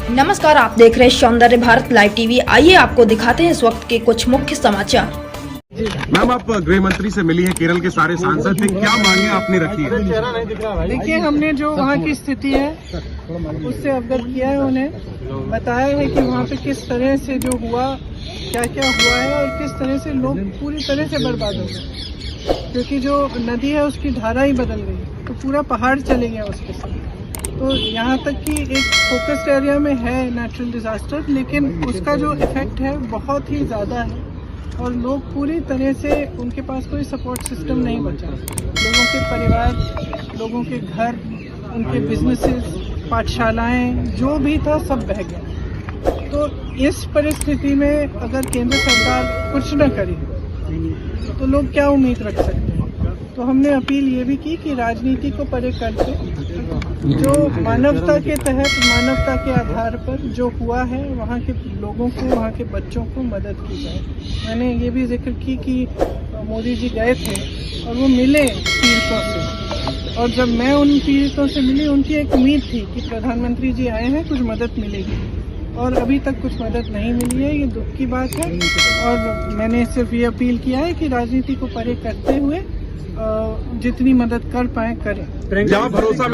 नमस्कार, आप देख रहे हैं सौंदर्य भारत लाइव टीवी। आइए आपको दिखाते हैं इस वक्त के कुछ मुख्य समाचार। मैम, आप गृह मंत्री से मिली हैं, केरल के सारे सांसद थे, क्या मांगे आपने रखी है? देखिए, हमने जो वहाँ की स्थिति है उससे अवगत किया है, उन्हें बताया है कि वहाँ पे किस तरह से जो हुआ, क्या क्या हुआ है और किस तरह से लोग पूरी तरह से बर्बाद हो गए, क्योंकि जो नदी है उसकी धारा ही बदल गई, तो पूरा पहाड़ चले गया उसके साथ। तो यहाँ तक कि एक फोकस्ड एरिया में है नेचुरल डिजास्टर, लेकिन उसका जो इफेक्ट है बहुत ही ज़्यादा है और लोग पूरी तरह से, उनके पास कोई सपोर्ट सिस्टम नहीं बचा। लोगों के परिवार, लोगों के घर, उनके बिजनेसेस, पाठशालाएं, जो भी था सब बह गया। तो इस परिस्थिति में अगर केंद्र सरकार कुछ न करे तो लोग क्या उम्मीद रख सकते हैं। तो हमने अपील ये भी की कि राजनीति को परे करके जो मानवता के तहत, मानवता के आधार पर जो हुआ है, वहाँ के लोगों को, वहाँ के बच्चों को मदद की जाए। मैंने ये भी जिक्र की कि मोदी जी गए थे और वो मिले पीड़ितों से, और जब मैं उन पीड़ितों से मिली, उनकी एक उम्मीद थी कि प्रधानमंत्री जी आए हैं, कुछ मदद मिलेगी, और अभी तक कुछ मदद नहीं मिली है। ये दुख की बात है और मैंने सिर्फ ये अपील किया है कि राजनीति को परे करते हुए जितनी मदद कर पाए करें। क्या भरोसा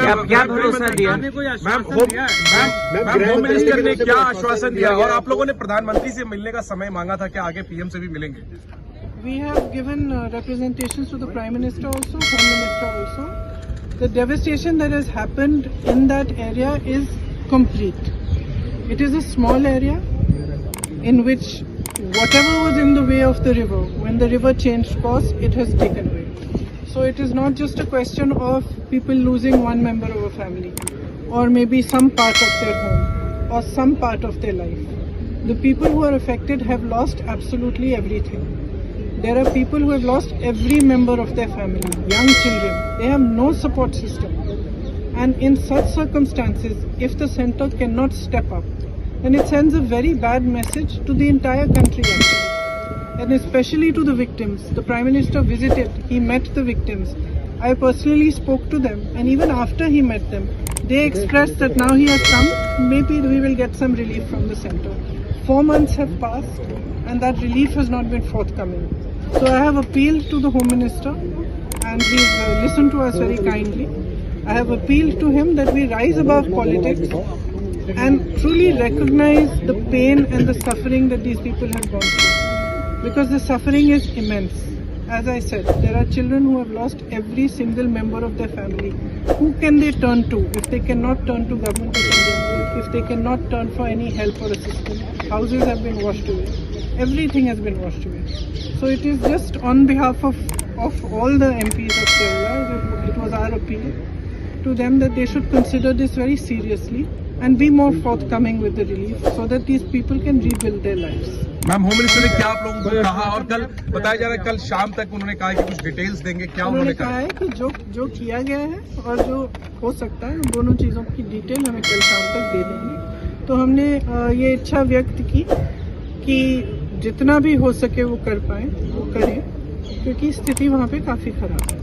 दिया? मैम, होम मिनिस्टर ने क्या आश्वासन दिया और आप लोगों ने प्रधानमंत्री से मिलने का समय मांगा था, क्या आगे पीएम से भी मिलेंगे? We have given representations to the Prime Minister also, Home Minister also. The devastation that has happened in that area is complete. It is a small area in which whatever was in the way of the river, when the river changed course, it has taken away. So it is not just a question of people losing one member of a family, or maybe some part of their home, or some part of their life. The people who are affected have lost absolutely everything. There are people who have lost every member of their family, young children. They have no support system. And in such circumstances, if the center cannot step up, then it sends a very bad message to the entire country actually. And especially to the victims. The Prime Minister visited, he met the victims. I personally spoke to them, and even after he met them, they expressed that now he has come, maybe we will get some relief from the center. 4 months have passed and that relief has not been forthcoming. So I have appealed to the Home Minister, and he's listened to us very kindly. I have appealed to him that we rise above politics and truly recognize the pain and the suffering that these people have gone through. Because the suffering is immense. As I said, there are children who have lost every single member of their family. Who can they turn to if they cannot turn to government of India, if they cannot turn for any help or assistance? Houses have been washed away. Everything has been washed away. So it is just on behalf of all the MPs of Kerala, it was our appeal to them that they should consider this very seriously and be more forthcoming with the relief so that these people can rebuild their lives. Ma'am, home minister ने क्या आप लोगों को कहा, और कल बताया जा रहा है कल शाम तक उन्होंने कहा कि कुछ डिटेल्स देंगे, क्या उन्होंने कहा है कि जो किया गया है और जो हो सकता है, दोनों चीज़ों की डिटेल हमें कल शाम तक दे देंगे। तो हमने ये इच्छा व्यक्त की कि जितना भी हो सके वो कर पाए, वो करें, क्योंकि स्थिति वहाँ पे काफ़ी खराब है।